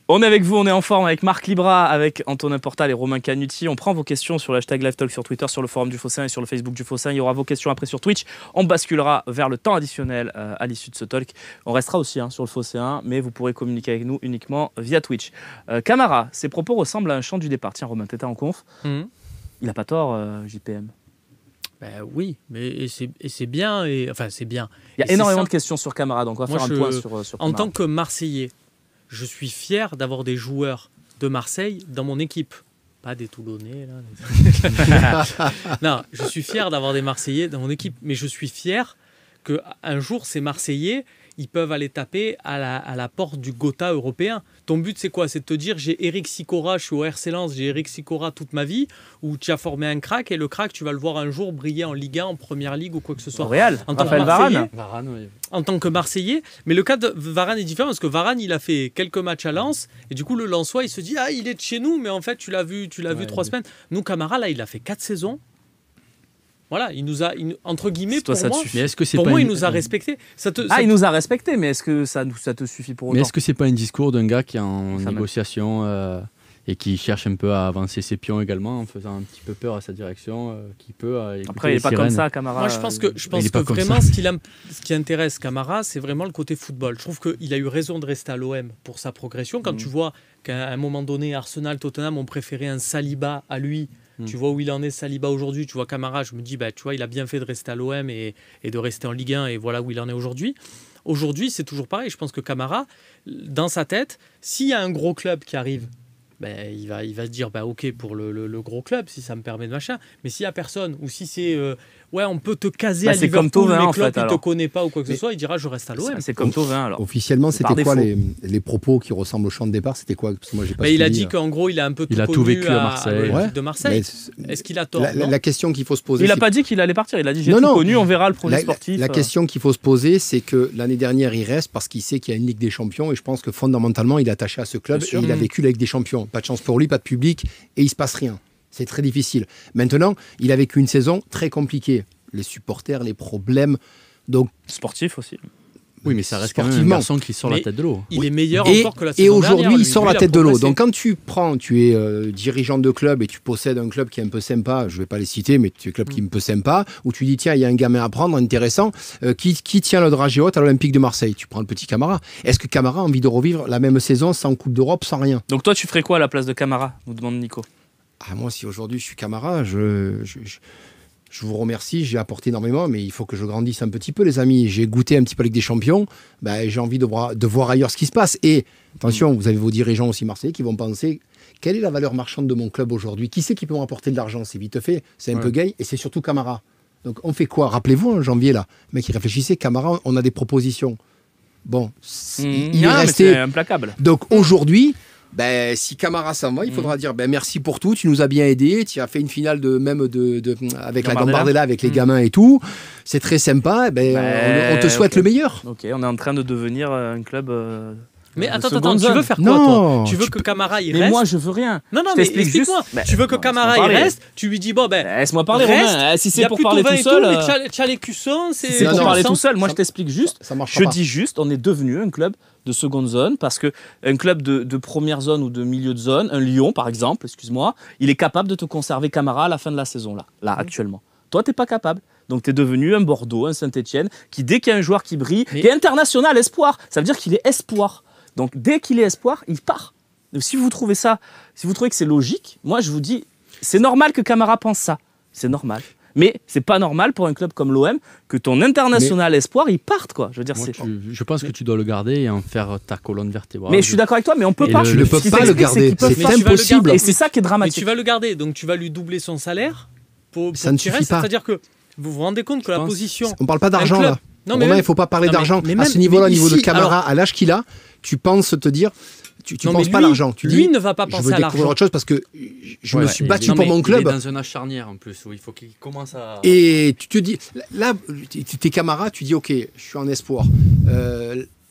On est avec vous, on est en forme avec Marc Libra, avec Antonin Portal et Romain Canuti. On prend vos questions sur le hashtag LiveTalk sur Twitter, sur le forum du Fossin et sur le Facebook du Fossin. Il y aura vos questions après sur Twitch. On basculera vers le temps additionnel à l'issue de ce talk. On restera aussi sur le Fossin, mais vous pourrez communiquer avec nous uniquement via Twitch. Camara, ses propos ressemblent à un chant du départ. Tiens, Romain, t'étais en conf. Il n'a pas tort, JPM. Oui, mais c'est bien. Enfin, c'est bien. Il y a énormément de questions sur Camara, donc on va faire un point sur Camara. En tant que Marseillais, je suis fier d'avoir des joueurs de Marseille dans mon équipe. Pas des Toulonnais, là. Non, je suis fier d'avoir des Marseillais dans mon équipe, mais je suis fier qu'un jour, ces Marseillais, ils peuvent aller taper à la porte du Gotha européen. Ton but, c'est quoi? C'est de te dire, j'ai Eric Sicora, je suis au RC Lens, j'ai Eric Sicora toute ma vie, ou tu as formé un crack, et le crack, tu vas le voir un jour briller en Ligue 1, en Première Ligue, ou quoi que ce soit. Au Real, en tant Raphaël Varane. Oui. En tant que Marseillais, mais le cas de Varane est différent, parce que Varane, il a fait quelques matchs à Lens, et du coup, le Lensois, il se dit, il est de chez nous, mais en fait, tu l'as vu 3 semaines. Nous, Camara, là, il a fait 4 saisons. Voilà, il nous a, entre guillemets, pour moi, mais est-ce que c'est pour pas moi, il nous a respectés. Il nous a respectés, mais est-ce que ça te suffit pour autant? Mais est-ce que c'est pas un discours d'un gars qui est en négociation et qui cherche un peu à avancer ses pions également, en faisant un petit peu peur à sa direction, qui peut Après, il n'est pas comme ça, Camara. Moi, je pense que vraiment, ce qui intéresse Camara, c'est vraiment le côté football. Je trouve qu'il a eu raison de rester à l'OM pour sa progression. Quand tu vois qu'à un moment donné, Arsenal, Tottenham ont préféré un Saliba à lui. Tu vois où il en est, Saliba, aujourd'hui. Tu vois Camara, je me dis, tu vois, il a bien fait de rester à l'OM et de rester en Ligue 1, et voilà où il en est aujourd'hui. Aujourd'hui, c'est toujours pareil. Je pense que Camara, dans sa tête, s'il y a un gros club qui arrive, il va se dire, ok, pour le gros club, si ça me permet de machin. Mais s'il n'y a personne, ou si c'est, on peut te caser à Liverpool, comme Thauvin, mais en club, fait, il ne te connaît pas ou quoi que ce soit, il dira, je reste à l'OM. C'est comme Thauvin, alors. Officiellement, c'était quoi les propos qui ressemblent au chant de départ? C'était quoi? Parce que moi, j'ai pas il a dit qu'en gros, il a un peu tout vécu à Marseille. De Marseille. Est-ce qu'il a tort? La question qu'il faut se poser... Il n'a pas dit qu'il allait partir, il a dit, j'ai tout connu, on verra le projet sportif. La question qu'il faut se poser, c'est que l'année dernière, il reste parce qu'il sait qu'il y a une Ligue des Champions, et je pense que fondamentalement, il est attaché à ce club, et il a vécu la Ligue des Champions. Pas de chance pour lui, pas de public, et il se passe rien. C'est très difficile. Maintenant, il a vécu une saison très compliquée. Les supporters, les problèmes. Donc, sportif aussi. Oui, mais ça reste quand même un garçon qui sort la tête de l'eau. Il est meilleur encore que la saison dernière. Et aujourd'hui, il sort la tête de l'eau. Donc, quand tu es dirigeant de club et tu possèdes un club qui est un peu sympa, je ne vais pas les citer, mais tu es un club qui est un peu sympa, où tu dis, tiens, il y a un gamin à prendre, intéressant, qui tient le dragée haute à l'Olympique de Marseille? Tu prends le petit Camara. Est-ce que Camara a envie de revivre la même saison sans Coupe d'Europe, sans rien? Donc, toi, tu ferais quoi à la place de Camara, nous demande Nico? Moi, si aujourd'hui je suis Camara, je vous remercie, j'ai apporté énormément, mais il faut que je grandisse un petit peu, les amis. J'ai goûté un petit peu avec des champions, j'ai envie de voir ailleurs ce qui se passe. Et attention, vous avez vos dirigeants aussi marseillais qui vont penser, quelle est la valeur marchande de mon club aujourd'hui? Qui c'est qui peut me rapporter de l'argent? C'est vite fait, c'est un peu gay, et c'est surtout Camara. Donc on fait quoi? Rappelez-vous, en janvier, là, le mec, il réfléchissait, Camara, on a des propositions. Bon, il est resté... c'est implacable. Donc aujourd'hui... si Camara s'en va, il faudra dire merci pour tout, tu nous as bien aidés, tu as fait une finale avec la Gambardella, avec les gamins et tout, c'est très sympa, on te souhaite le meilleur. Ok, on est en train de devenir un club... mais attends, tu veux faire quoi, toi? Tu veux que Camara il reste? Mais moi, je veux rien. Non, mais explique-moi. Tu veux que Camara il reste? Tu lui dis, laisse-moi parler, Romain. Si c'est pour parler tout seul... Tu as les cuissons, c'est pour parler tout seul. Moi, je t'explique juste. Je dis juste, on est devenu un club de seconde zone, parce qu'un club de première zone ou de milieu de zone, un Lyon par exemple, excuse-moi, il est capable de te conserver Camara à la fin de la saison, là actuellement. Toi, tu n'es pas capable. Donc, tu es devenu un Bordeaux, un Saint-Etienne, qui, dès qu'il y a un joueur qui brille, qui est international, espoir, ça veut dire qu'il est espoir. Donc, dès qu'il est espoir, il part. Donc, si vous trouvez que c'est logique, moi, je vous dis, c'est normal que Camara pense ça. C'est normal. Mais c'est pas normal pour un club comme l'OM que ton international espoir il parte, quoi. Je veux dire, je pense que tu dois le garder et en faire ta colonne vertébrale. Mais je suis d'accord avec toi, mais on peut pas. Tu ne peux pas le garder. C'est impossible. Et c'est ça qui est dramatique. Mais tu vas le garder, donc tu vas lui doubler son salaire pour ça ne suffit pas. C'est-à-dire que vous vous rendez compte que la position. On parle pas d'argent là. Non, mais il faut pas parler d'argent. À ce niveau-là, au niveau de Camara, à l'âge qu'il a, tu penses te dire. Tu ne penses pas à l'argent. Lui ne va pas penser à l'argent. Je veux découvrir autre chose parce que je me suis battu pour mon club. Il est dans un âge charnière en plus, où il faut qu'il commence à... Et tu te dis, là, tes camarades, tu dis, ok, je suis en espoir.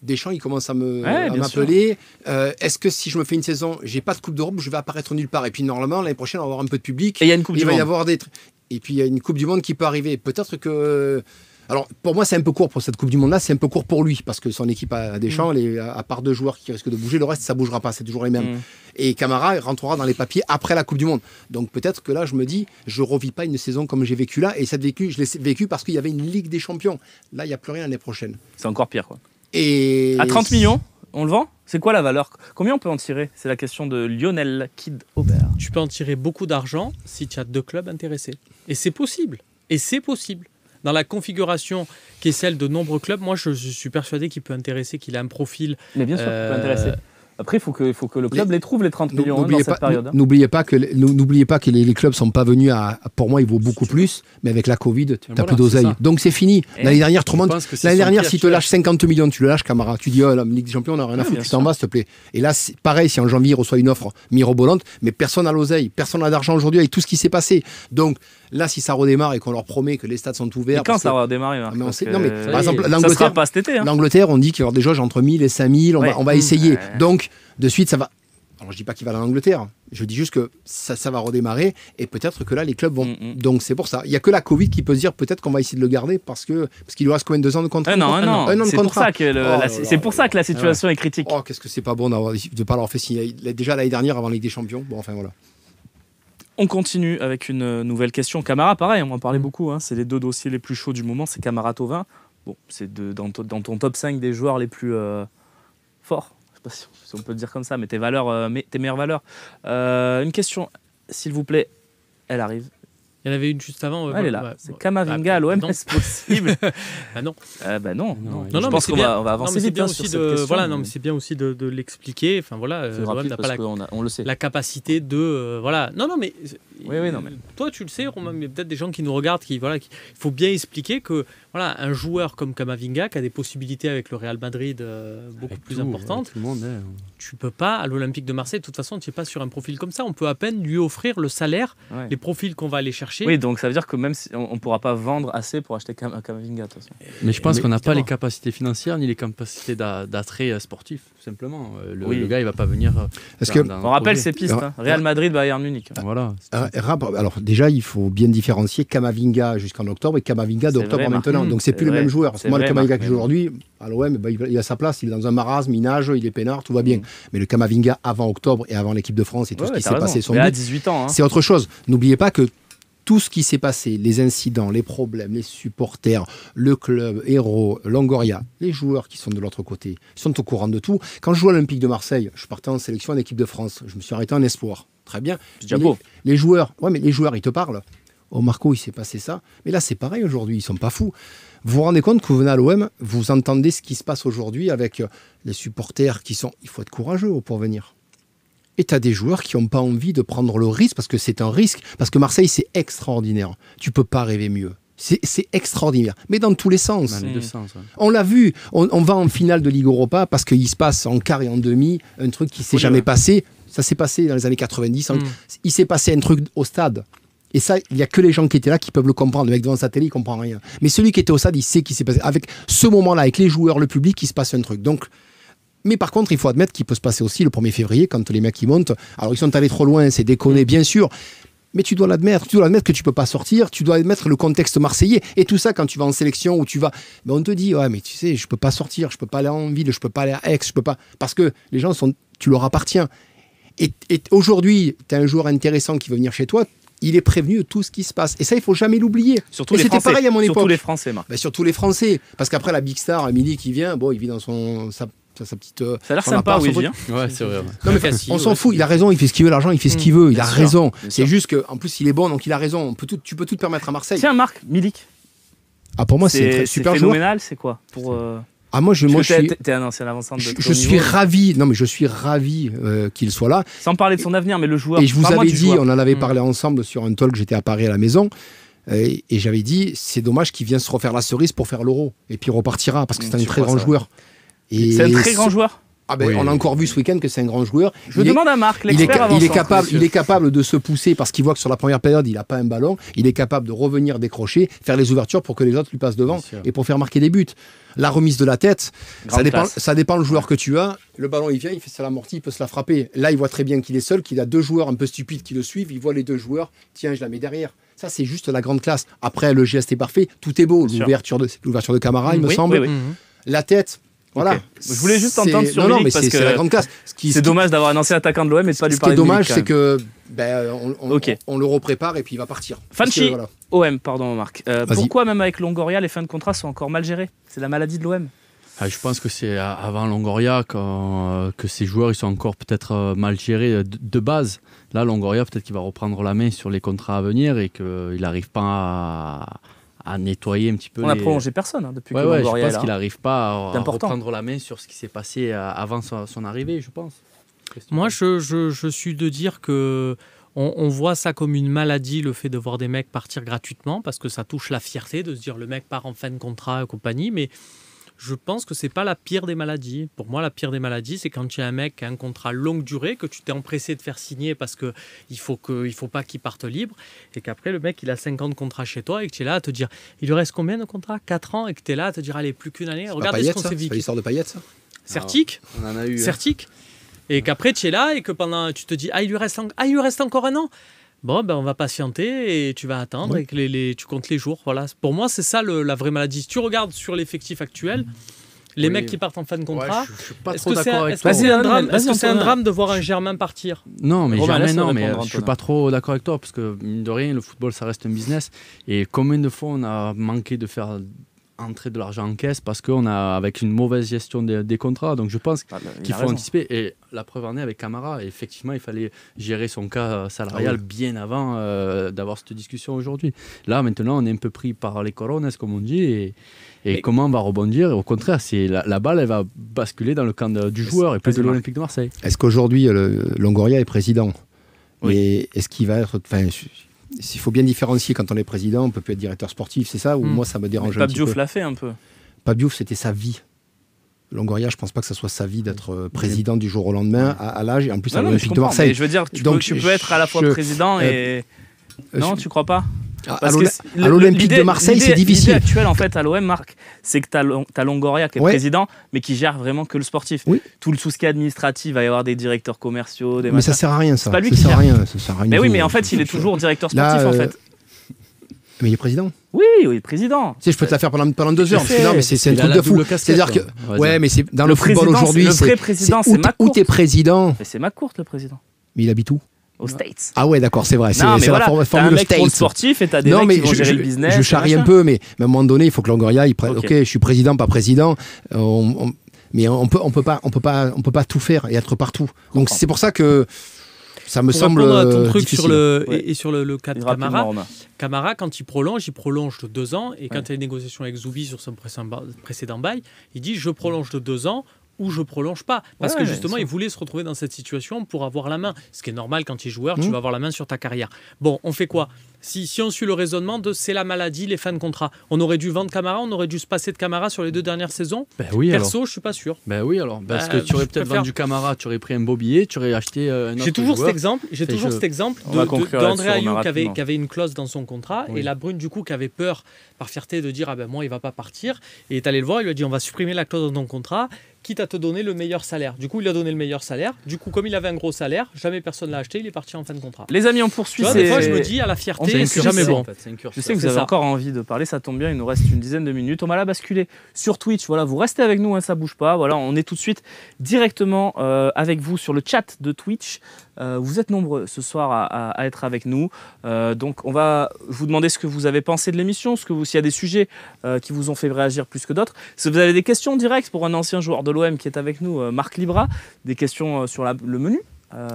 Deschamps, il commence à m'appeler. Est-ce que si je me fais une saison, j'ai pas de Coupe d'Europe, je vais apparaître nulle part? Et puis normalement, l'année prochaine, on va avoir un peu de public. Et il y a une Coupe du Monde. Il va y avoir et puis il y a une Coupe du Monde qui peut arriver. Peut-être que... Alors, pour moi, c'est un peu court pour cette Coupe du Monde-là. C'est un peu court pour lui, parce que son équipe a des champs. À part 2 joueurs qui risquent de bouger, le reste, ça ne bougera pas. C'est toujours les mêmes. Et Camara rentrera dans les papiers après la Coupe du Monde. Donc, peut-être que là, je me dis, je ne revis pas une saison comme j'ai vécu là. Et je l'ai vécu parce qu'il y avait une Ligue des Champions. Là, il n'y a plus rien l'année prochaine. C'est encore pire, quoi. Et... À 30 millions, on le vend ? C'est quoi la valeur ? Combien on peut en tirer ? C'est la question de Lionel Kid Aubert. Tu peux en tirer beaucoup d'argent si tu as 2 clubs intéressés. Et c'est possible. Dans la configuration qui est celle de nombreux clubs, moi je suis persuadé qu'il peut intéresser, qu'il a un profil. Mais bien sûr qu'il peut intéresser. Après, il faut que le club les trouve, les 30 millions dans cette période. N'oubliez pas que les clubs ne sont pas venus à... Pour moi, il vaut beaucoup plus, mais avec la Covid, tu n'as plus d'oseille. Donc c'est fini. L'année dernière, si tu te lâches 50 millions, tu le lâches, Camara. Tu dis, la Ligue des Champions, on n'a rien à foutre, tu t'en vas, s'il te plaît. Et là, pareil, si en janvier, il reçoit une offre mirobolante, mais personne n'a l'oseille, personne n'a d'argent aujourd'hui avec tout ce qui s'est passé. Donc là, si ça redémarre et qu'on leur promet que les stades sont ouverts... Et quand ça va redémarrer, par exemple, ça sera pas cet été. L'Angleterre, on dit qu'il y aura des jauges entre 1000 et 5000, on va essayer. Donc, de suite, ça va... Alors, je dis pas qu'il va aller en Angleterre, je dis juste que ça va redémarrer et peut-être que là, les clubs vont... Donc, c'est pour ça. Il n'y a que la Covid qui peut se dire peut-être qu'on va essayer de le garder parce qu'il lui reste combien de 2 ans de contrat? Un an de contrat. C'est pour ça que la situation est critique. Oh, qu'est-ce que c'est pas bon de ne pas l'avoir fait signer déjà l'année dernière avant la Ligue des Champions. Bon, enfin, voilà. On continue avec une nouvelle question. Camara, pareil, on en parlait beaucoup. C'est les 2 dossiers les plus chauds du moment. C'est Camara-Thauvin. Bon, c'est dans ton top 5 des joueurs les plus forts. Je ne sais pas si on peut le dire comme ça, mais tes meilleures valeurs. Une question, s'il vous plaît, elle arrive. Il y en avait une juste avant. Elle est là. C'est Camavinga à l'OM, est-ce possible? Non. Non. Je pense qu'on va avancer vite sur cette question. Voilà, mais c'est bien aussi de l'expliquer. Enfin voilà, l'OM n'a pas la capacité de voilà. Non, mais toi tu le sais, Romain, mais peut-être des gens qui nous regardent, il faut bien expliquer que voilà, un joueur comme Camavinga qui a des possibilités avec le Real Madrid beaucoup plus importantes. Tu peux pas à l'Olympique de Marseille. De toute façon, tu n'es pas sur un profil comme ça. On peut à peine lui offrir le salaire, les profils qu'on va aller chercher. Oui, donc ça veut dire que même si on ne pourra pas vendre assez pour acheter Camavinga. Mais je pense qu'on n'a pas les capacités financières ni les capacités d'attrait sportif, tout simplement. Le gars, il ne va pas venir. On rappelle ces pistes. Real Madrid, Bayern Munich. Voilà. Alors déjà, il faut bien différencier Camavinga jusqu'en octobre et Camavinga d'octobre maintenant. Donc c'est plus le même joueur. Parce que moi, le Camavinga que j'ai aujourd'hui, à l'OM, il a sa place, il est dans un marasme, il nage, il est peinard, tout va bien. Mais le Camavinga avant octobre et avant l'équipe de France et tout ce qui s'est passé, à 18 ans, c'est autre chose. N'oubliez pas que tout ce qui s'est passé, les incidents, les problèmes, les supporters, le club, Hérault, Longoria, les joueurs qui sont de l'autre côté, ils sont au courant de tout. Quand je jouais à l'Olympique de Marseille, je partais en sélection en équipe de France. Je me suis arrêté en espoir. Très bien. Les joueurs, ils te parlent. Oh Marco, il s'est passé ça. Mais là, c'est pareil aujourd'hui, ils sont pas fous. Vous vous rendez compte que vous venez à l'OM, vous entendez ce qui se passe aujourd'hui avec les supporters qui sont... Il faut être courageux au Porvenir. Et tu as des joueurs qui n'ont pas envie de prendre le risque, parce que c'est un risque, parce que Marseille, c'est extraordinaire. Tu peux pas rêver mieux. C'est extraordinaire, mais dans tous les sens. Dans les 2 sens. On l'a vu, on va en finale de Ligue Europa parce qu'il se passe en quart et en demi un truc qui ne s'est jamais passé. Ça s'est passé dans les années 90. Il s'est passé un truc au stade. Et ça, il n'y a que les gens qui étaient là qui peuvent le comprendre. Le mec devant sa télé, il ne comprend rien. Mais celui qui était au stade, il sait qu'il s'est passé. Avec ce moment-là, avec les joueurs, le public, il se passe un truc. Donc, mais par contre, il faut admettre qu'il peut se passer aussi le 1er février quand les mecs qui montent. Alors, ils sont allés trop loin, c'est déconné, bien sûr. Mais tu dois l'admettre. Tu dois admettre que tu ne peux pas sortir. Tu dois admettre le contexte marseillais. Et tout ça, quand tu vas en sélection ou tu vas... Ben on te dit, ouais, mais tu sais, je ne peux pas sortir. Je ne peux pas aller en ville. Je ne peux pas aller à Aix. Je peux pas... Parce que les gens sont... Tu leur appartiens. Et aujourd'hui, tu as un joueur intéressant qui veut venir chez toi. Il est prévenu de tout ce qui se passe. Et ça, il ne faut jamais l'oublier. Surtout les Français. Pareil à mon époque. Surtout les Français, Marc. Ben, surtout les Français. Parce qu'après, la big star, Amélie qui vient, bon, il vit dans sa petite... Ça a l'air sympa où il vient. Ouais, c'est vrai. Non, mais on s'en fout, il a raison, il fait ce qu'il veut, l'argent, il fait ce qu'il veut, il a raison. C'est juste qu'en plus, il est bon, donc il a raison. Tu peux tout te permettre à Marseille. Tiens, Marc, Milik. Ah, pour moi, c'est un super joueur. C'est phénoménal, c'est quoi pour, Ah, moi, t'es un ancien avant-centre de je suis ravi, non, mais je suis ravi qu'il soit là. Sans parler de son avenir, mais le joueur. Et je vous avais dit, on en avait parlé ensemble sur un talk, j'étais à Paris à la maison. Et j'avais dit, c'est dommage qu'il vienne se refaire la cerise pour faire l'Euro. Et puis il repartira, parce que c'est un très grand joueur. C'est un très grand joueur. On a encore vu ce week-end que c'est un grand joueur. Je demande à Marc, l'expert il est capable de se pousser parce qu'il voit que sur la première période, il n'a pas un ballon. Il est capable de revenir décrocher, faire les ouvertures pour que les autres lui passent devant et pour faire marquer des buts. La remise de la tête, ça dépend le joueur que tu as. Le ballon, il vient, il fait ça l'amorti, il peut se la frapper. Là, il voit très bien qu'il est seul, qu'il a 2 joueurs un peu stupides qui le suivent. Il voit les 2 joueurs. Tiens, je la mets derrière. Ça, c'est juste la grande classe. Après, le geste est parfait. Tout est beau. L'ouverture de Camara, il me semble. Oui. La tête... Voilà. Okay. Je voulais juste entendre sur Milik parce que c'est la grande classe. C'est dommage d'avoir un ancien attaquant de l'OM et de pas lui parler. Ce qui est dommage, c'est que on le reprépare et puis il va partir. Fanchi, OM, pardon Marc. Pourquoi même avec Longoria, les fins de contrat sont encore mal gérées? C'est la maladie de l'OM. Je pense que c'est avant Longoria que ces joueurs ils sont encore peut-être mal gérés de base. Là, Longoria, peut-être qu'il va reprendre la main sur les contrats à venir et qu'il n'arrive pas à nettoyer un petit peu. On n'a prolongé personne depuis que Longoria est là. Je pense qu'il n'arrive pas à reprendre la main sur ce qui s'est passé avant son arrivée, je pense. Moi, je suis de dire que on voit ça comme une maladie, le fait de voir des mecs partir gratuitement, parce que ça touche la fierté de se dire le mec part en fin de contrat et compagnie, mais je pense que c'est pas la pire des maladies. Pour moi, la pire des maladies, c'est quand tu as un mec qui a un contrat longue durée, que tu t'es empressé de faire signer parce qu'il faut pas qu'il parte libre, et qu'après, le mec, il a 50 contrats chez toi, et que tu es là à te dire, il lui reste combien de contrats? 4 ans, et que tu es là à te dire, allez, plus qu'une année. Regardez ce qu'on s'est vu. C'est pas l'histoire de Payet, ça? Certique. On en a eu. Certique. Et qu'après, tu es là, et que pendant, tu te dis, il lui reste encore un an. Bon, on va patienter et tu vas attendre et que tu comptes les jours. Voilà. Pour moi, c'est ça la vraie maladie. Si tu regardes sur l'effectif actuel, les mecs qui partent en fin de contrat, je suis pas trop d'accord avec toi. Est-ce que c'est un drame de voir un Germain partir? Non, mais Germain, je suis pas trop d'accord avec toi parce que mine de rien, le football, ça reste un business. Et combien de fois on a manqué de faire entrer de l'argent en caisse parce qu'on a avec une mauvaise gestion des contrats. Donc je pense qu'il faut anticiper. Et la preuve en est avec Camara. Effectivement, il fallait gérer son cas salarial bien avant d'avoir cette discussion aujourd'hui. Là, maintenant, on est un peu pris par les corones, comme on dit. Et comment on va rebondir? Au contraire, la balle, elle va basculer dans le camp du joueur et plus de l'Olympique de Marseille. Est-ce qu'aujourd'hui, Longoria est président? Mais est-ce qu'il va être... Il faut bien différencier quand on est président, on ne peut plus être directeur sportif, c'est ça? Ou moi, ça me dérange un petit peu. Pape Diouf l'a fait un peu. Pape Diouf, c'était sa vie. Longoria, je ne pense pas que ce soit sa vie d'être président du jour au lendemain, à l'âge, et en plus à l'Olympique de Marseille. Mais je veux dire, tu peux être à la fois président et... Non, tu ne crois pas? À l'Olympique de Marseille, c'est difficile. L'idée actuelle, en fait, à l'OM, Marc, c'est que tu as Longoria qui est président, mais qui gère vraiment que le sportif. Oui. Tout ce qui est administratif, il va y avoir des directeurs commerciaux, des mais ça sert à rien, ça. C'est pas lui qui gère. Ça sert à rien. Mais oui, mais en fait, il est toujours directeur sportif, en fait. Mais il est président. Oui, il est président. Tu sais, je peux te la faire pendant 2 heures. Parce que non, mais c'est un truc de fou. C'est-à-dire que, mais c'est dans le football aujourd'hui. Le vrai président, c'est McCourt. Où t'es président? C'est McCourt, le président. Mais il habite où? Aux States. Ah ouais, d'accord, c'est vrai. C'est la formule States. T'as un mec sportif et t'as des mecs qui vont gérer le business. Je charrie un peu, mais à un moment donné, il faut que Longoria, ok, je suis président, pas président, mais on peut pas tout faire et être partout. Donc c'est pour ça que ça me semble à ton truc difficile. et sur le cas de Camara. Camara, quand il prolonge de 2 ans, et quand il y a une négociation avec Zoubi sur son précédent bail, il dit je prolonge de 2 ans. Ou je prolonge pas. Parce que justement, il voulait se retrouver dans cette situation pour avoir la main. Ce qui est normal quand tu es joueur, tu vas avoir la main sur ta carrière. Bon, on fait quoi? Si on suit le raisonnement de c'est la maladie, les fins de contrat, on aurait dû vendre Camara, on aurait dû se passer de Camara sur les 2 dernières saisons. Perso, je suis pas sûr. Oui, alors. Parce que tu aurais peut-être vendu Camara, tu aurais pris un beau billet, tu aurais acheté un autre joueur. J'ai toujours cet exemple d'André Ayou qui avait une clause dans son contrat, et la Brune, du coup, qui avait peur, par fierté, de dire moi, il va pas partir. Et est allé le voir, il lui a dit on va supprimer la clause dans ton contrat, quitte à te donner le meilleur salaire. Du coup, il a donné le meilleur salaire. Du coup, comme il avait un gros salaire, jamais personne l'a acheté, il est parti en fin de contrat. Les amis, on poursuit. Des fois, je me dis, à la fierté, c'est jamais bon. Je sais que vous avez encore envie de parler, ça tombe bien, il nous reste une dizaine de minutes. On va la basculer sur Twitch. Voilà, vous restez avec nous, ça bouge pas. Voilà, on est tout de suite directement avec vous sur le chat de Twitch. Vous êtes nombreux ce soir à être avec nous. Donc, on va vous demander ce que vous avez pensé de l'émission, s'il y a des sujets qui vous ont fait réagir plus que d'autres. Si vous avez des questions directes pour un ancien joueur de l'OM qui est avec nous, Marc Libra, des questions sur le menu. À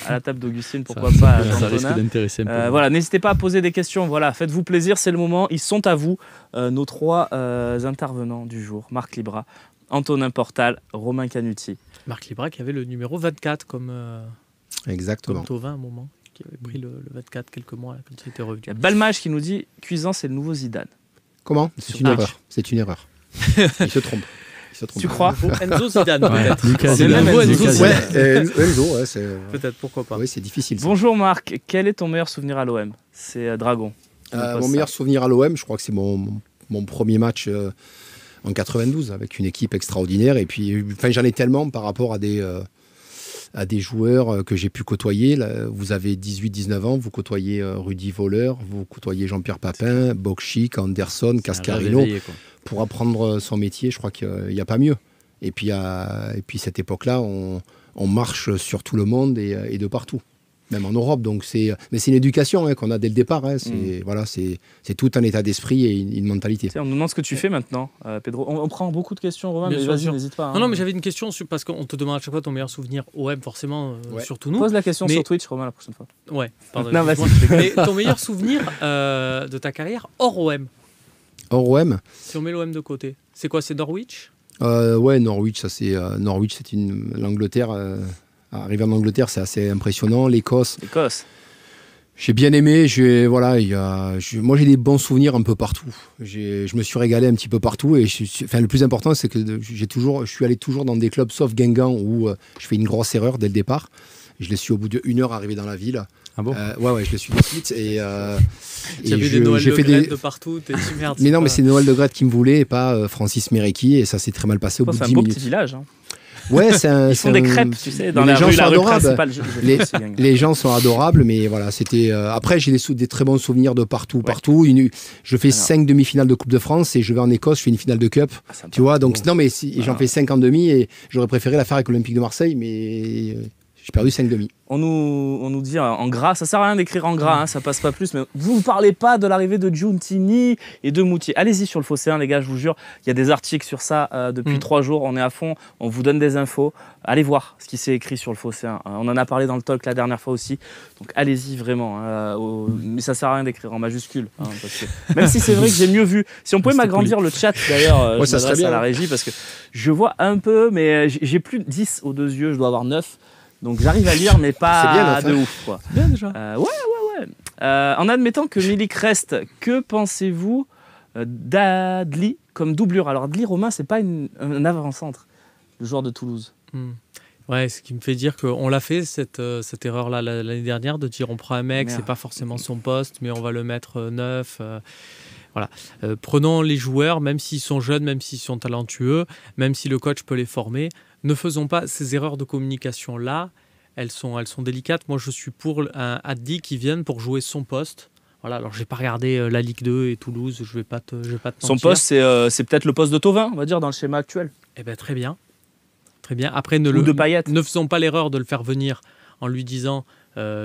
la table d'Augustine, pourquoi pas. Ça risque d'intéresser un peu. Voilà, n'hésitez pas à poser des questions. Voilà, faites-vous plaisir, c'est le moment. Ils sont à vous, nos 3 intervenants du jour. Marc Libra, Antonin Portal, Romain Canuti. Marc Libra qui avait le numéro 24 comme Thauvin à un moment, qui avait pris le 24 quelques mois quand il était revenu. Il y a Balmage qui nous dit Cuisance c'est le nouveau Zidane. Comment? C'est une erreur. Il se trompe. se trompe. Tu crois? Enzo Zidane, peut-être. Enzo, c'est... Peut-être, pourquoi pas. Oui, c'est difficile. Bonjour Marc, quel est ton meilleur souvenir à l'OM? C'est Dragon. Mon meilleur souvenir à l'OM, je crois que c'est mon premier match en 92 avec une équipe extraordinaire. Et puis, j'en ai tellement par rapport à des joueurs que j'ai pu côtoyer. Là, vous avez 18-19 ans, vous côtoyez Rudy Voller, vous côtoyez Jean-Pierre Papin, Bokchik, Anderson, Cascarino. Pour apprendre son métier, je crois qu'il n'y a pas mieux. Et puis cette époque-là, on marche sur tout le monde et de partout, même en Europe. Donc mais c'est une éducation qu'on a dès le départ. C'est tout un état d'esprit et une mentalité. On nous demande ce que tu fais maintenant, Pedro. On prend beaucoup de questions, Romain, mais vas-y, n'hésite pas. Non, mais j'avais une question parce qu'on te demande à chaque fois ton meilleur souvenir OM, forcément, surtout nous. Pose la question sur Twitch, Romain, la prochaine fois. Ouais, pardon. Non, vas-y. Mais ton meilleur souvenir de ta carrière hors OM? Hors OM. Si on met l'OM de côté, c'est quoi? C'est Norwich? Norwich, Norwich, c'est l'Angleterre. Arriver en Angleterre, c'est assez impressionnant. L'Écosse. J'ai bien aimé. Moi, j'ai des bons souvenirs un peu partout. Je me suis régalé un petit peu partout. Et le plus important, c'est que je suis allé toujours dans des clubs, sauf Guingamp, où je fais une grosse erreur dès le départ. Je l'ai su au bout d'1 heure arrivé dans la ville. Ah bon? Je l'ai su de suite. J'avais des Noël de Grette de partout. Merde, mais non, mais c'est Noël de Grette qui me voulait et pas Francis Mérecky. Et ça s'est très mal passé au bout de 10 minutes. C'est un beau petit village. Hein. Ouais, ils font des crêpes, tu sais, dans les gens sont adorables. Les gens sont adorables, mais voilà, c'était. Après, j'ai des très bons souvenirs de partout. Je fais 5 demi-finales de Coupe de France et je vais en Écosse, je fais une finale de Cup. Tu vois, donc non, mais j'en fais 5 en demi et j'aurais préféré la faire avec l'Olympique de Marseille, mais j'ai perdu 5 demi. On nous dit en gras, ça sert à rien d'écrire en gras, ça passe pas plus, mais vous ne parlez pas de l'arrivée de Giuntini et de Moutier. Allez-y sur le Phocéen, les gars, je vous jure, il y a des articles sur ça depuis 3 jours, on est à fond, on vous donne des infos. Allez voir ce qui s'est écrit sur le Phocéen. On en a parlé dans le talk la dernière fois aussi, donc allez-y vraiment. Mais ça sert à rien d'écrire en majuscule, parce que, même si c'est vrai que j'ai mieux vu. Si on pouvait m'agrandir le chat d'ailleurs, je m'adresse à la régie, parce que je vois un peu, mais j'ai plus de 10 aux 2 yeux, je dois avoir 9. Donc j'arrive à lire, mais pas de ouf, quoi. C'est bien déjà. Ouais. En admettant que Milik reste, que pensez-vous d'Adli comme doublure? Alors Adli, Romain, c'est pas un avant-centre, le joueur de Toulouse. Ouais, ce qui me fait dire qu'on l'a fait, cette erreur-là l'année dernière, de dire on prend un mec, c'est pas forcément son poste, mais on va le mettre neuf. Voilà. Prenons les joueurs, même s'ils sont jeunes, même s'ils sont talentueux, même si le coach peut les former. Ne faisons pas ces erreurs de communication-là. Elles sont délicates. Moi, je suis pour un Adli qui vienne pour jouer son poste. Voilà. Alors, j'ai pas regardé la Ligue 2 et Toulouse. Je vais pas te mentir. Son poste, c'est peut-être le poste de Thauvin, on va dire, dans le schéma actuel. Eh ben, très bien. Très bien. Après, ne faisons pas l'erreur de le faire venir en lui disant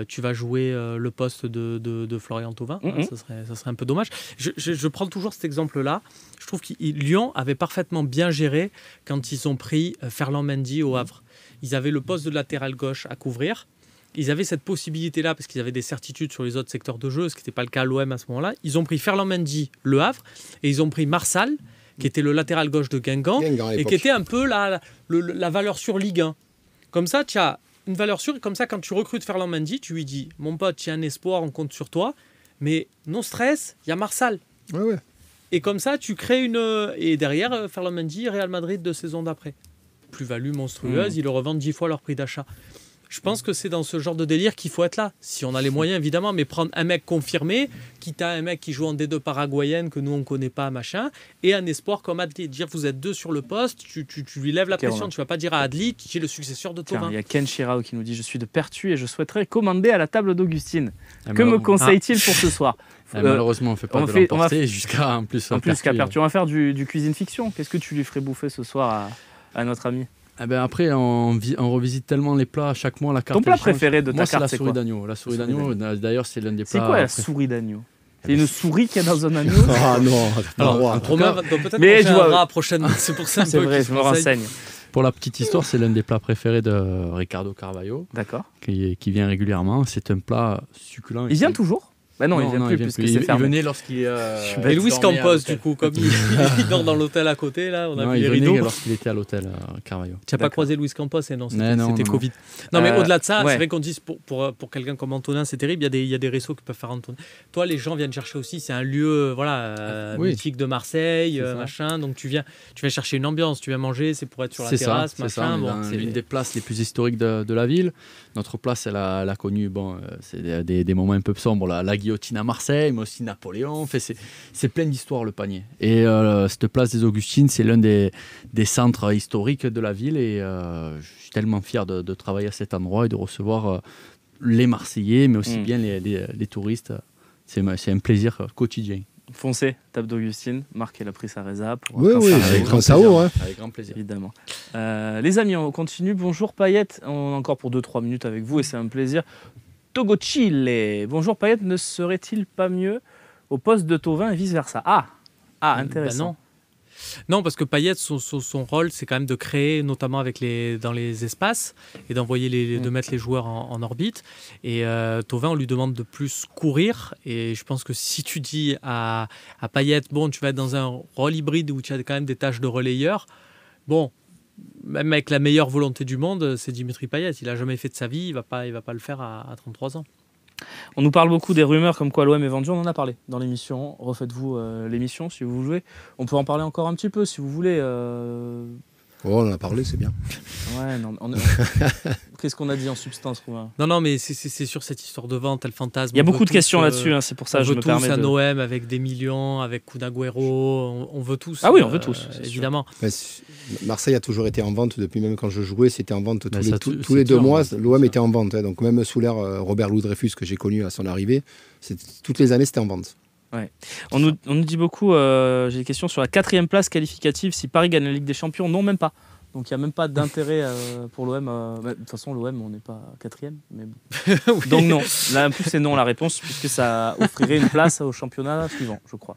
tu vas jouer le poste de Florian Thauvin. Ça serait un peu dommage. Je prends toujours cet exemple-là. Je trouve que Lyon avait parfaitement bien géré quand ils ont pris Ferland Mendy au Havre. Ils avaient le poste de latéral gauche à couvrir. Ils avaient cette possibilité-là parce qu'ils avaient des certitudes sur les autres secteurs de jeu, ce qui n'était pas le cas à l'OM à ce moment-là. Ils ont pris Ferland Mendy, le Havre, et ils ont pris Marsal, qui était le latéral gauche de Guingamp et qui était un peu la valeur sur Ligue 1. Comme ça, tu as une valeur sûre. Comme ça, quand tu recrutes Ferland Mendy, tu lui dis « Mon pote, tu es un espoir, on compte sur toi. Mais non stress, il y a Marsal. » Ouais. Et comme ça, tu crées et derrière, Ferland Mendy, Real Madrid de saison d'après. Plus-value monstrueuse, ils le revendent 10 fois leur prix d'achat. Je pense que c'est dans ce genre de délire qu'il faut être là. Si on a les moyens, évidemment, mais prendre un mec confirmé, quitte à un mec qui joue en D2 paraguayenne que nous, on ne connaît pas, machin, et un espoir comme Adli. Dire vous êtes 2 sur le poste, tu lui lèves la pression. Tu ne vas pas dire à Adli, tu es le successeur de Thauvin. Il y a Ken Chirao qui nous dit « Je suis de Pertuis et je souhaiterais commander à la table d'Augustine. Que me conseille-t-il pour ce soir ?» Malheureusement, on ne fait pas de l'emporter jusqu'à en plus qu'à Pertuis. On va faire du cuisine fiction. Qu'est-ce que tu lui ferais bouffer ce soir à notre ami? Après, on revisite tellement les plats chaque mois. La carte. Ton plat préféré de ta carte, c'est la souris d'agneau. La souris d'agneau, d'ailleurs, c'est l'un des plats. C'est quoi la souris d'agneau? C'est une souris qui est dans un agneau? Ah non. Alors, Romain doit peut-être manger un rat prochainement. C'est pour ça. C'est vrai, je me renseigne. Pour la petite histoire, c'est l'un des plats préférés de Ricardo Carvalho. D'accord. Qui vient régulièrement. C'est un plat succulent. Il vient toujours? Bah non, il vient plus puisque c'est fermé. Il venait lorsqu'il et Luis Campos, du coup, comme il dort dans l'hôtel à côté, là, on a vu les rideaux. Il venait lorsqu'il était à l'hôtel Carvalho. Tu n'as pas croisé Luis Campos? Non, c'était Covid. Non, mais au-delà de ça, c'est vrai qu'on dit pour quelqu'un comme Antonin, c'est terrible. Il y a des réseaux qui peuvent faire Antonin. Toi, les gens viennent chercher aussi. C'est un lieu mythique de Marseille, machin. Donc tu viens chercher une ambiance. Tu viens manger, c'est pour être sur la terrasse, machin. C'est l'une des places les plus historiques de la ville. Notre place, elle a connu c'est des moments un peu sombres. La guillotine à Marseille, mais aussi Napoléon. C'est plein d'histoires, le Panier. Et cette place des Augustines, c'est l'un des centres historiques de la ville. Et je suis tellement fier de travailler à cet endroit et de recevoir les Marseillais, mais aussi bien les touristes. C'est un plaisir quotidien. Foncez, table d'Augustine. Marc, elle a pris sa résa. Oui, avec grand sao. Avec grand plaisir. Évidemment. Les amis, on continue. Bonjour Payet. On est encore pour 2-3 minutes avec vous et c'est un plaisir. Togo Chile. Bonjour Payet, ne serait-il pas mieux au poste de Thauvin et vice-versa? Intéressant. Non, parce que Payet, son rôle, c'est quand même de créer, notamment dans les espaces, et d'envoyer de mettre les joueurs en orbite. Et Thauvin, on lui demande de plus courir. Et je pense que si tu dis à Payet, tu vas être dans un rôle hybride où tu as quand même des tâches de relayeur, même avec la meilleure volonté du monde, c'est Dimitri Payet. Il n'a jamais fait de sa vie, il va pas le faire à 33 ans. On nous parle beaucoup des rumeurs comme quoi l'OM est vendu. On en a parlé dans l'émission. Refaites-vous l'émission si vous voulez. On peut en parler encore un petit peu si vous voulez. On en a parlé, c'est bien. Ouais, non. Qu'est-ce qu'on a dit en substance, Romain? Non, mais c'est sur cette histoire de vente, elle fantasme. Il y a beaucoup de questions là-dessus, c'est pour ça que je me permets. On veut tous un OM avec des millions, avec Kun Agüero, on veut tous. Ah oui, on veut tous, évidemment. Marseille a toujours été en vente depuis, même quand je jouais, c'était en vente tous les 2 mois. L'OM était en vente, donc même sous l'ère Robert Louis Dreyfus que j'ai connu à son arrivée, toutes les années c'était en vente. Ouais. On nous dit beaucoup, j'ai des questions sur la 4e place qualificative. Si Paris gagne la Ligue des Champions, non, même pas. Donc il n'y a même pas d'intérêt pour l'OM. De toute façon, l'OM, on n'est pas 4e. Mais bon. Oui. Donc non. Là, en plus, c'est non la réponse, puisque ça offrirait une place au championnat suivant, je crois.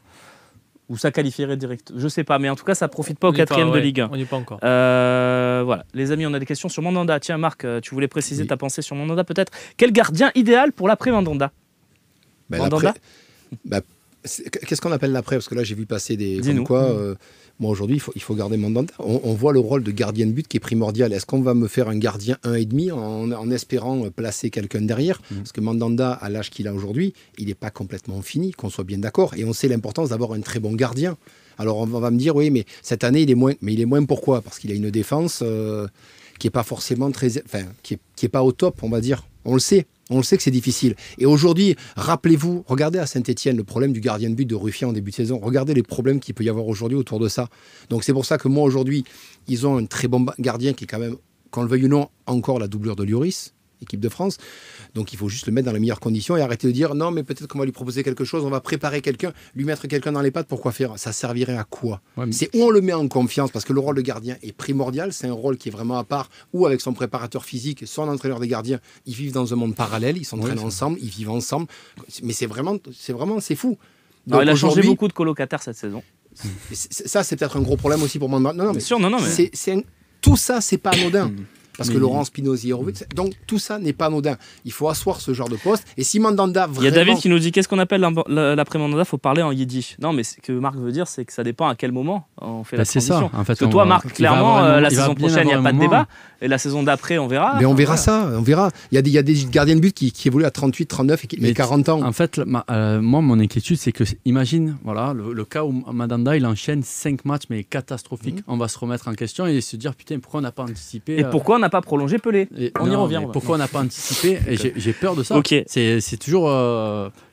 Ou ça qualifierait direct. Je sais pas, mais en tout cas, ça ne profite pas au 4e de Ligue 1. On n'y est pas encore. Voilà. Les amis, on a des questions sur Mandanda. Tiens, Marc, tu voulais préciser ta pensée sur Mandanda, peut-être. Quel gardien idéal pour l'après-Mandanda? Mandanda qu'est-ce qu'on appelle l'après? Parce que là, j'ai vu passer des... Comme quoi, moi, aujourd'hui, il faut garder Mandanda. On voit le rôle de gardien de but qui est primordial. Est-ce qu'on va me faire un gardien 1,5 en espérant placer quelqu'un derrière? Parce que Mandanda, à l'âge qu'il a aujourd'hui, il n'est pas complètement fini, qu'on soit bien d'accord. Et on sait l'importance d'avoir un très bon gardien. Alors, on va me dire, oui, mais cette année, il est moins. Mais il est moins pourquoi? Parce qu'il a une défense qui n'est pas forcément très... Enfin, qui est pas au top, on va dire. On le sait. On le sait que c'est difficile. Et aujourd'hui, rappelez-vous, regardez à Saint-Etienne le problème du gardien de but de Ruffian en début de saison. Regardez les problèmes qu'il peut y avoir aujourd'hui autour de ça. Donc c'est pour ça que moi, aujourd'hui, ils ont un très bon gardien qui est quand même, qu'on le veuille ou non, encore la doublure de Lloris, équipe de France. Donc il faut juste le mettre dans les meilleures conditions et arrêter de dire non, mais peut-être qu'on va lui proposer quelque chose, on va préparer quelqu'un, lui mettre quelqu'un dans les pattes, pourquoi faire? Ça servirait à quoi? C'est où on le met en confiance, parce que le rôle de gardien est primordial, c'est un rôle qui est vraiment à part, ou avec son préparateur physique, son entraîneur des gardiens, ils vivent dans un monde parallèle, ils s'entraînent ensemble, ils vivent ensemble, mais c'est fou. Donc, il a changé beaucoup de colocataires cette saison. Ça, c'est peut-être un gros problème aussi pour moi. Non, mais sûr, non, mais... tout ça, c'est pas anodin. Parce que Laurent Spinozzi, donc tout ça n'est pas anodin. Il faut asseoir ce genre de poste. Et si Mandanda vraiment... Il y a David qui nous dit qu'est-ce qu'on appelle l'après-Mandanda, il faut parler en yiddish. Non, mais ce que Marc veut dire, c'est que ça dépend à quel moment on fait la transition. C'est ça. En fait, parce que toi, Marc, clairement, la saison prochaine, il n'y a pas de débat. Et la saison d'après, on verra. Mais on verra ça, on verra. Il y a des gardiens de but qui évoluent à 38, 39 et 40 ans. En fait, moi, mon inquiétude, c'est que, imagine, voilà, le cas où Mandanda, il enchaîne 5 matchs, mais catastrophiques. On va se remettre en question et se dire, putain, pourquoi on n'a pas anticipé? Et pourquoi on n'a pas prolongé Pelé? On y revient. Pourquoi on n'a pas anticipé? Et j'ai peur de ça. Okay. C'est toujours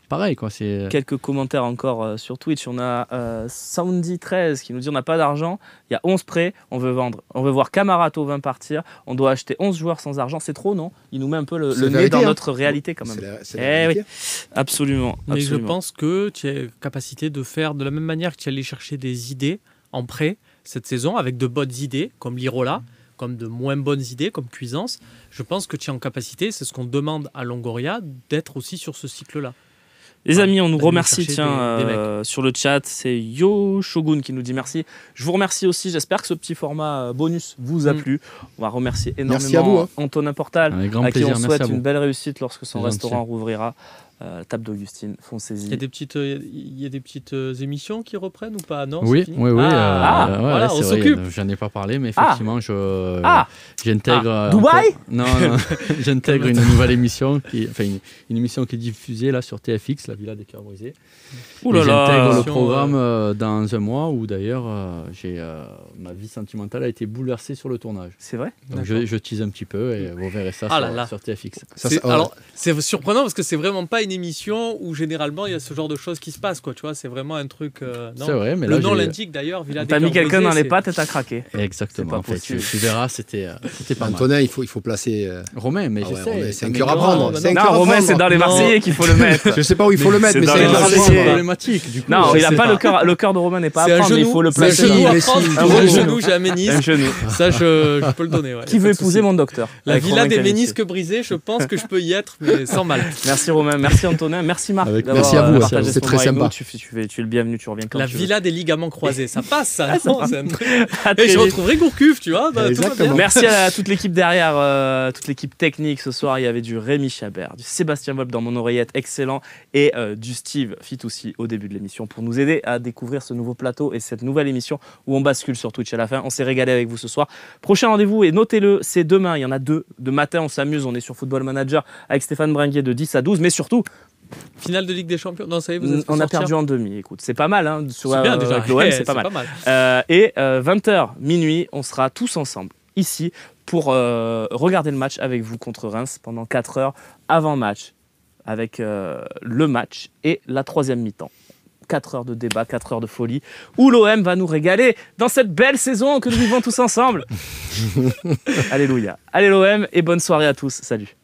pareil, quoi. Quelques commentaires encore sur Twitch. On a Soundy13 qui nous dit on n'a pas d'argent, il y a 11 prêts, on veut vendre. On veut voir Camara, Thauvin partir, on doit acheter 11 joueurs sans argent. C'est trop, non? Il nous met un peu le nez dans notre réalité quand même. C'est la réalité. Oui, absolument. Mais je pense que tu as capacité de faire de la même manière que tu allais chercher des idées en prêt cette saison avec de bonnes idées comme Lirola, comme de moins bonnes idées, comme Cuisance. Je pense que tu es en capacité, c'est ce qu'on demande à Longoria, d'être aussi sur ce cycle-là. Les amis, on nous remercie, sur le chat, c'est Yo Shogun qui nous dit merci. Je vous remercie aussi, j'espère que ce petit format bonus vous a plu. On va remercier énormément Antonin Portal, à qui on souhaite une belle réussite lorsque son restaurant rouvrira Table d'Augustine, foncez-y. Il y a des petites émissions qui reprennent ou pas? Non, oui. Voilà, on s'occupe. J'en ai pas parlé, mais effectivement, j'intègre. Dubaï? Non, j'intègre une nouvelle émission, une émission qui est diffusée là sur TFX, La Villa des Cœurs Brisés. J'intègre le programme dans un mois où d'ailleurs ma vie sentimentale a été bouleversée sur le tournage. C'est vrai? Donc je tease un petit peu et vous verrez ça sur TFX. Alors c'est surprenant parce que c'est vraiment pas une émission où généralement il y a ce genre de choses qui se passent, quoi. Tu vois, c'est vraiment un truc. C'est vrai, mais le nom l'indique d'ailleurs. Villa des Cœurs T'as mis quelqu'un Brisés, dans les pattes et t'as craqué. Exactement. En fait, tu verras, c'était pas mal. Antonin, il faut placer. Romain, mais j'essaie. C'est un cœur à prendre. Non, Romain, c'est dans les Marseillais qu'il faut le mettre. Je sais pas où il faut le mettre, mais c'est problématique. Non, il a pas le cœur de Romain n'est pas à prendre, mais il faut le placer. Un genou, j'ai un ménisque. Un genou. Ça, je peux le donner. Qui veut épouser mon docteur? La Villa des ménisques brisés, je pense que je peux y être, mais sans mal. Merci Romain, merci Antonin, merci Marc. Merci à vous, c'est très sympa. Tu es le bienvenu, tu reviens quand la tu veux. La Villa des ligaments croisés, ça passe ça. C'est un truc. Et je retrouverai Gourcuff, tu vois. Merci à toute l'équipe derrière, toute l'équipe technique. Ce soir, il y avait du Rémi Chabert, du Sébastien Volpe dans mon oreillette, excellent, et du Steve Fitoussi au début de l'émission pour nous aider à découvrir ce nouveau plateau et cette nouvelle émission où on bascule sur Twitch à la fin. On s'est régalé avec vous ce soir. Prochain rendez-vous, et notez-le, c'est demain. Il y en a 2. De matin, on s'amuse. On est sur Football Manager avec Stéphane Bringuier de 10 à 12. Mais surtout, finale de Ligue des Champions. Non, ça y est, vous êtes on a perdu en demi. Écoute, c'est pas mal. Hein, c'est bien déjà. Avec l'OM, c'est pas mal. Et 20h, minuit, on sera tous ensemble ici pour regarder le match avec vous contre Reims pendant 4 heures avant match, avec le match et la 3e mi-temps. 4 heures de débat, 4 heures de folie, où l'OM va nous régaler dans cette belle saison que nous vivons tous ensemble. Alléluia. Allez l'OM et bonne soirée à tous. Salut.